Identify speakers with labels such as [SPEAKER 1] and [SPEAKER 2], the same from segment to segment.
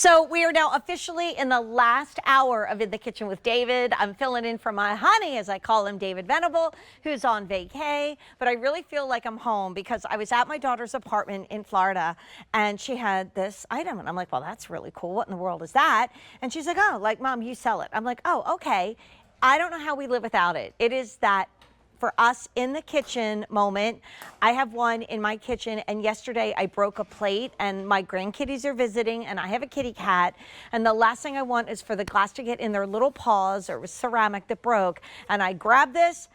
[SPEAKER 1] So we are now officially in the last hour of In the Kitchen with David. I'm filling in for my honey, as I call him, David Venable, who's on vacay. But I really feel like I'm home because I was at my daughter's apartment in Florida and she had this item. And I'm like, well, that's really cool. What in the world is that? And she's like, oh, like, Mom, you sell it. I'm like, oh, okay. I don't know how we live without it. It is that for us in the kitchen moment. I have one in my kitchen, and yesterday I broke a plate and my grandkitties are visiting and I have a kitty cat, and the last thing I want is for the glass to get in their little paws, or it was ceramic that broke, and I grabbed this,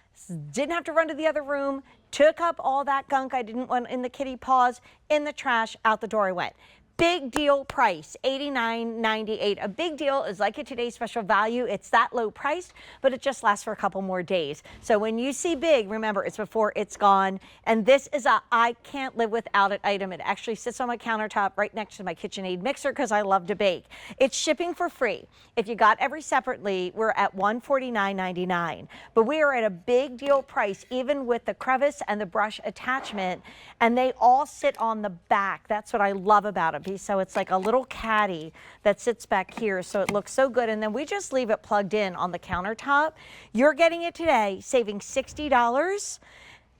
[SPEAKER 1] didn't have to run to the other room, took up all that gunk I didn't want in the kitty paws, in the trash, out the door I went. Big deal price, $89.98. A big deal is like a today's special value. It's that low priced, but it just lasts for a couple more days. So when you see big, remember it's before it's gone. And this is a I can't live without it item. It actually sits on my countertop right next to my KitchenAid mixer because I love to bake. It's shipping for free. If you got every separately, we're at $149.99. But we are at a big deal price, even with the crevice and the brush attachment. And they all sit on the back. That's what I love about it. So it's like a little caddy that sits back here, so it looks so good. And then we just leave it plugged in on the countertop. You're getting it today, saving $60.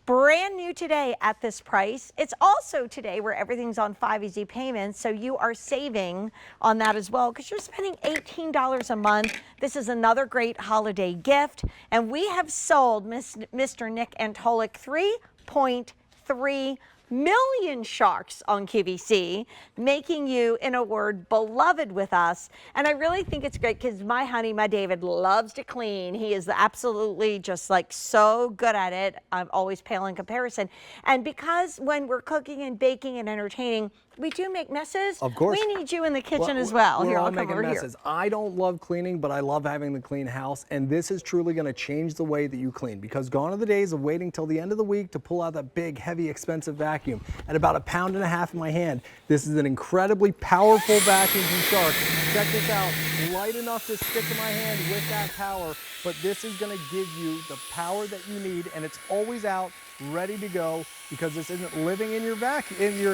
[SPEAKER 1] Brand new today at this price. It's also today where everything's on 5 easy payments, so you are saving on that as well because you're spending $18 a month. This is another great holiday gift, and we have sold Mr. Nick Antolik 3.3 million sharks on QVC, making you, in a word, beloved with us. And I really think it's great because my honey, my David, loves to clean. He is absolutely just like so good at it. I'm always pale in comparison. And because when we're cooking and baking and entertaining, we do make messes.
[SPEAKER 2] Of course.
[SPEAKER 1] We need you in the kitchen as well.
[SPEAKER 2] We're
[SPEAKER 1] Here,
[SPEAKER 2] all
[SPEAKER 1] I'll come
[SPEAKER 2] making
[SPEAKER 1] over
[SPEAKER 2] messes.
[SPEAKER 1] here.
[SPEAKER 2] I don't love cleaning, but I love having the clean house, and this is truly going to change the way that you clean, because gone are the days of waiting till the end of the week to pull out that big, heavy, expensive vacuum. At about 1.5 pounds in my hand, this is an incredibly powerful vacuum from Shark. Check this out, light enough to stick in my hand with that power, but this is going to give you the power that you need, and it's always out, ready to go, because this isn't living in your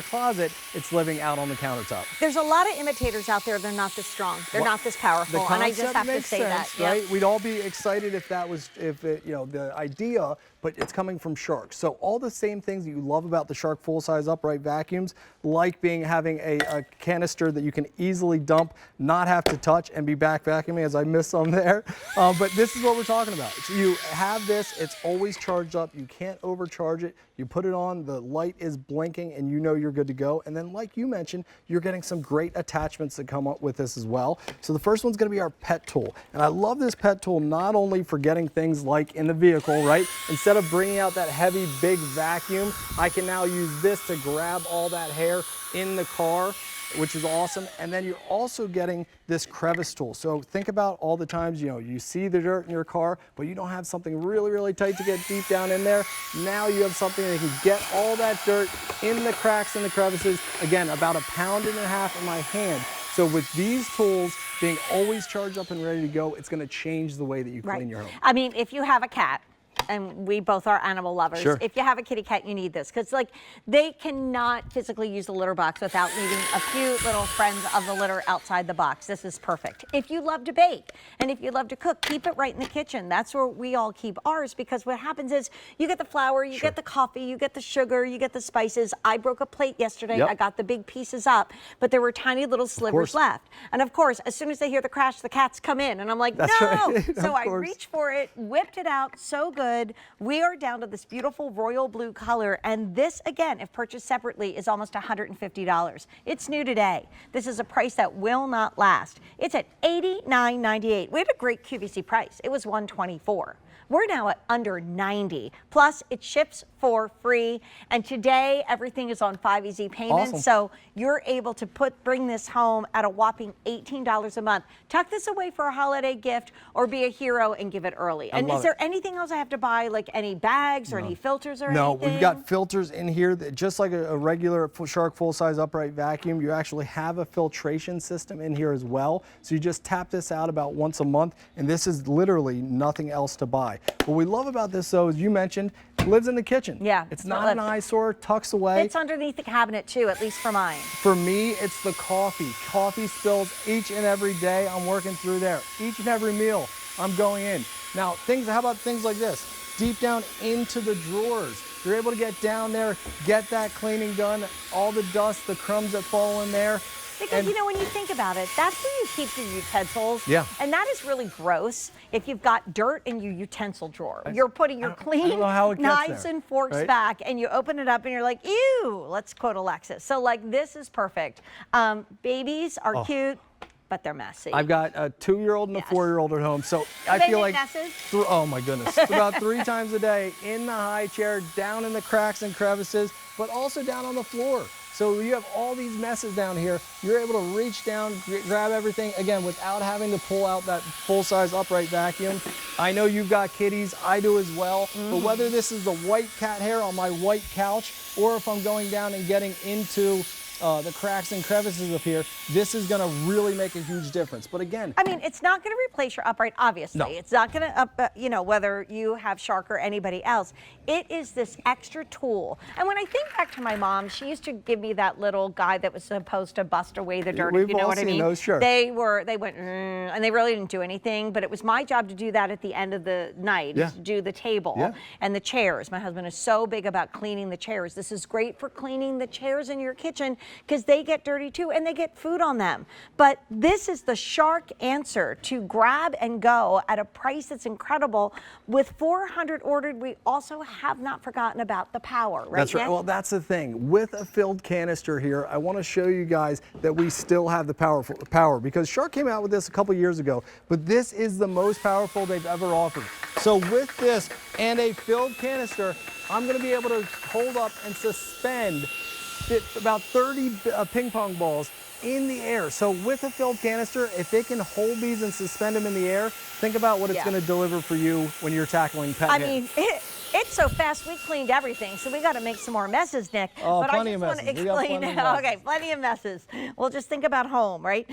[SPEAKER 2] closet, it's living out on the countertop.
[SPEAKER 1] There's a lot of imitators out there. They're not this strong. They're not this powerful. And I just have to say that.
[SPEAKER 2] Right?
[SPEAKER 1] Yep.
[SPEAKER 2] We'd all be excited if that was, the idea, but it's coming from Shark. So all the same things that you love about the Shark full-size upright vacuums, like having a canister that you can easily dump, not have to touch, and be back vacuuming, as I missed some there. But this is what we're talking about. So you have this, it's always charged up. You can't overcharge it. You put it on, the light is blinking, and you know you're good to go. And then, like you mentioned, you're getting some great attachments that come up with this as well. So the first one's going to be our pet tool. And I love this pet tool not only for getting things like in the vehicle, right? Instead of bringing out that heavy, big vacuum, I can now use this to grab all that hair in the car, which is awesome. And then you're also getting this crevice tool. So think about all the times, you see the dirt in your car, but you don't have something really, really tight to get deep down in there. Now you have something that can get all that dirt in the cracks and the crevices. Again, about 1.5 pounds in my hand. So with these tools being always charged up and ready to go, it's gonna change the way that you clean your home.
[SPEAKER 1] I mean, if you have a cat, and we both are animal lovers.
[SPEAKER 2] Sure.
[SPEAKER 1] If you have a kitty cat, you need this, because they cannot physically use the litter box without leaving a few little friends of the litter outside the box. This is perfect. If you love to bake and if you love to cook, keep it right in the kitchen. That's where we all keep ours, because what happens is you get the flour, you get the coffee, you get the sugar, you get the spices. I broke a plate yesterday. I got the big pieces up, but there were tiny little slivers left. And of course, as soon as they hear the crash, the cats come in, and I'm like, no!
[SPEAKER 2] Right.
[SPEAKER 1] So I reached for it, whipped it out, so good. We are down to this beautiful royal blue color, and this, again, if purchased separately, is almost $150. It's new today. This is a price that will not last. It's at $89.98. We had a great QVC price. It was $124. We're now at under $90. Plus, it ships for free. And today, everything is on 5 easy payments.
[SPEAKER 2] Awesome.
[SPEAKER 1] So you're able to bring this home at a whopping $18 a month. Tuck this away for a holiday gift or be a hero and give it early. And is there anything else I have to buy, like any bags or any filters or anything?
[SPEAKER 2] No, we've got filters in here that, just like a regular Shark full-size upright vacuum, you actually have a filtration system in here as well. So you just tap this out about once a month, and this is literally nothing else to buy. What we love about this, though, as you mentioned, lives in the kitchen.
[SPEAKER 1] Yeah,
[SPEAKER 2] It's
[SPEAKER 1] that's where it
[SPEAKER 2] not an
[SPEAKER 1] lives.
[SPEAKER 2] eyesore, tucks away.
[SPEAKER 1] It's underneath the cabinet too, at least for mine.
[SPEAKER 2] For me, it's the coffee. Coffee spills each and every day. I'm working through there. Each and every meal, I'm going in. Now, how about things like this? Deep down into the drawers. You're able to get down there, get that cleaning done, all the dust, the crumbs that fall in there.
[SPEAKER 1] Because, you know, when you think about it, that's where you keep your utensils.
[SPEAKER 2] Yeah.
[SPEAKER 1] And that is really gross if you've got dirt in your utensil drawer. You're putting your clean knives and forks back, and you open it up and you're like, ew, let's quote Alexis. So, like, this is perfect. Babies are cute, but they're messy.
[SPEAKER 2] I've got a 2-year-old and a 4-year-old at home, so I
[SPEAKER 1] They
[SPEAKER 2] feel
[SPEAKER 1] make
[SPEAKER 2] like,
[SPEAKER 1] messes?
[SPEAKER 2] oh my goodness, about 3 times a day in the high chair, down in the cracks and crevices, but also down on the floor. So you have all these messes down here. You're able to reach down, grab everything, again, without having to pull out that full-size upright vacuum. I know you've got kitties, I do as well, but whether this is the white cat hair on my white couch, or if I'm going down and getting into the cracks and crevices up here, this is gonna really make a huge difference. But again,
[SPEAKER 1] I mean, it's not going to replace your upright, obviously.
[SPEAKER 2] No.
[SPEAKER 1] It's not going to, you know, whether you have Shark or anybody else. It is this extra tool. And when I think back to my mom, she used to give me that little guy that was supposed to bust away the dirt, if you know what I mean.
[SPEAKER 2] Those, sure.
[SPEAKER 1] They went, and they really didn't do anything, but it was my job to do that at the end of the night, to do the table and the chairs. My husband is so big about cleaning the chairs. This is great for cleaning the chairs in your kitchen because they get dirty too, and they get food on them. But this is the Shark answer to grab and go at a price that's incredible. With 400 ordered, we also have not forgotten about the power, right?
[SPEAKER 2] That's right. Well, that's the thing. With a filled canister here, I want to show you guys that we still have the power because Shark came out with this a couple years ago, but this is the most powerful they've ever offered. So with this and a filled canister, I'm going to be able to hold up and suspend about 30 ping pong balls in the air. So with a filled canister, if they can hold these and suspend them in the air, think about what it's going to deliver for you when you're tackling pet hair.
[SPEAKER 1] I mean, it's so fast. We cleaned everything, so we got to make some more messes, Nick.
[SPEAKER 2] Oh,
[SPEAKER 1] but
[SPEAKER 2] plenty
[SPEAKER 1] I
[SPEAKER 2] of
[SPEAKER 1] just want
[SPEAKER 2] messes.
[SPEAKER 1] to
[SPEAKER 2] We got
[SPEAKER 1] explain.
[SPEAKER 2] plenty of messes.
[SPEAKER 1] Okay, plenty of messes. We'll just think about home, right?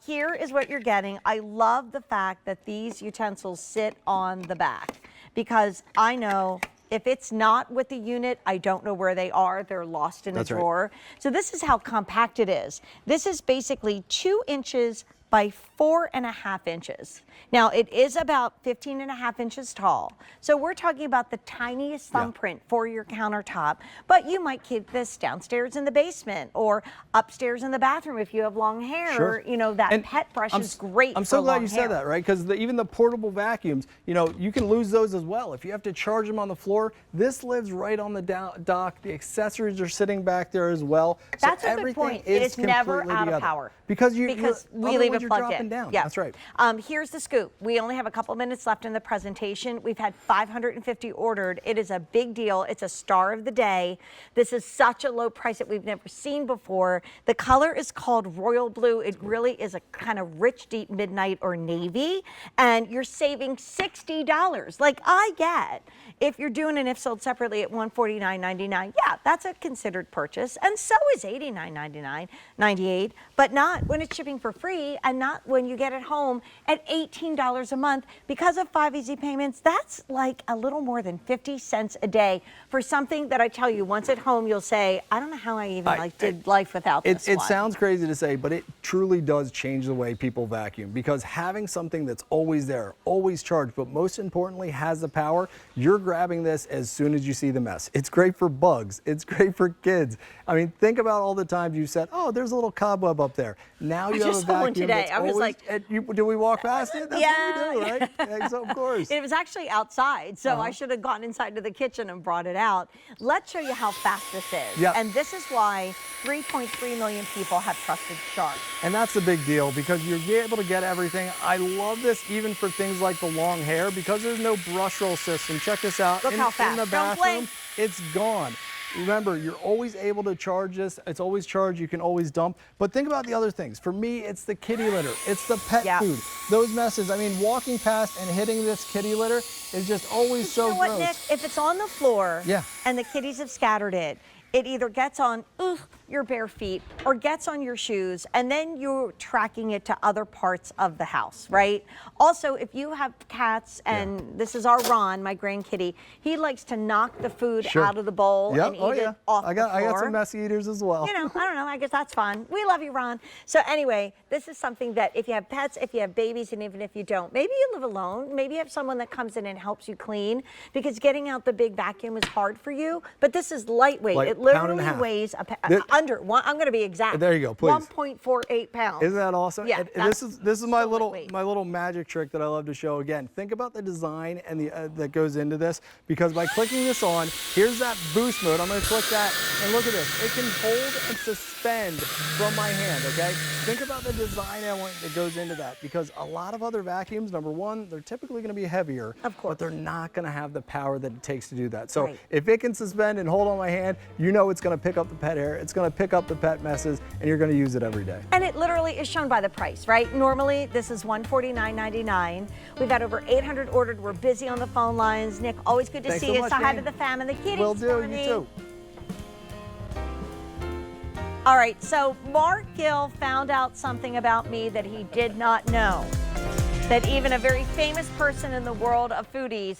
[SPEAKER 1] Here is what you're getting. I love the fact that these utensils sit on the back because I know if it's not with the unit, I don't know where they are. They're lost in a drawer. So this is how compact it is. This is basically 2 inches by 4.5 inches. Now it is about 15.5 inches tall. So we're talking about the tiniest thumbprint for your countertop, but you might keep this downstairs in the basement or upstairs in the bathroom if you have long hair. You know, that pet brush is great
[SPEAKER 2] I'm so glad you said that, right? Because even the portable vacuums, you know, you can lose those as well. If you have to charge them on the floor, this lives right on the dock. The accessories are sitting back there as well.
[SPEAKER 1] That's a good point. It is never out of power.
[SPEAKER 2] Because we
[SPEAKER 1] leave it plugged in.
[SPEAKER 2] Down.
[SPEAKER 1] Yeah.
[SPEAKER 2] That's right.
[SPEAKER 1] Here's the scoop. We only have a couple minutes left in the presentation. We've had 550 ordered. It is a big deal. It's a star of the day. This is such a low price that we've never seen before. The color is called royal blue. It really is a kind of rich, deep midnight or navy. And you're saving $60. Like I get, if you're doing an if sold separately at $149.99, yeah, that's a considered purchase. And so is $89.98, but not when it's shipping for free and not when you get it home at $18 a month. Because of 5 easy payments, that's like a little more than 50 cents a day for something that I tell you, once at home, you'll say, I don't know how I even did life without this
[SPEAKER 2] It sounds crazy to say, but it truly does change the way people vacuum because having something that's always there, always charged, but most importantly has the power, you're grabbing this as soon as you see the mess. It's great for bugs. It's great for kids. I mean, think about all the times you said, oh, there's a little cobweb up there. Now you have a vacuum
[SPEAKER 1] today. I was like,
[SPEAKER 2] do we walk past it? That's what we do, right? Yeah, so of course.
[SPEAKER 1] It was actually outside, so I should have gone inside to the kitchen and brought it out. Let's show you how fast this is.
[SPEAKER 2] Yep.
[SPEAKER 1] And this is why 3.3 million people have trusted Shark.
[SPEAKER 2] And that's a big deal because you're able to get everything. I love this even for things like the long hair because there's no brush roll system. Check this out.
[SPEAKER 1] Look how fast.
[SPEAKER 2] In the bathroom, it's gone. Remember, you're always able to charge this. It's always charged. You can always dump. But think about the other things. For me, it's the kitty litter. It's the pet food. Those messes. I mean, walking past and hitting this kitty litter is just always so gross.
[SPEAKER 1] You know what, Nick? If it's on the floor and the kitties have scattered it, it either gets on your bare feet or gets on your shoes, and then you're tracking it to other parts of the house, right? Also, if you have cats, and this is our Ron, my grand kitty, he likes to knock the food out of the bowl and eat it off the floor.
[SPEAKER 2] I got some messy eaters as well.
[SPEAKER 1] You know, I don't know, I guess that's fun. We love you, Ron. So anyway, this is something that if you have pets, if you have babies, and even if you don't, maybe you live alone, maybe you have someone that comes in and helps you clean, because getting out the big vacuum is hard for you, but this is lightweight.
[SPEAKER 2] Like
[SPEAKER 1] it literally
[SPEAKER 2] £1.5
[SPEAKER 1] weighs under one. I'm going to be exact.
[SPEAKER 2] There you go, please.
[SPEAKER 1] 1.48 pounds.
[SPEAKER 2] Isn't that awesome?
[SPEAKER 1] Yeah.
[SPEAKER 2] And this is my
[SPEAKER 1] so
[SPEAKER 2] little magic trick that I love to show. Again, think about the design and the that goes into this, because by clicking this on, here's that boost mode. I'm going to click that, and look at this. It can hold and suspend from my hand. Okay. Think about the design element that goes into that, because a lot of other vacuums, number one, they're typically going to be heavier,
[SPEAKER 1] of course,
[SPEAKER 2] but they're not going to have the power that it takes to do that. So if it can suspend and hold on my hand, you know it's going to pick up the pet hair, it's going to pick up the pet messes, and you're going to use it every day.
[SPEAKER 1] And it literally is shown by the price, right? Normally, this is $149.99. We've had over 800 ordered. We're busy on the phone lines. Nick, always good to see you. Say hi to the fam and the kitties.
[SPEAKER 2] Will do. You too.
[SPEAKER 1] All right, so Mark Gill found out something about me that he did not know. That even a very famous person in the world of foodies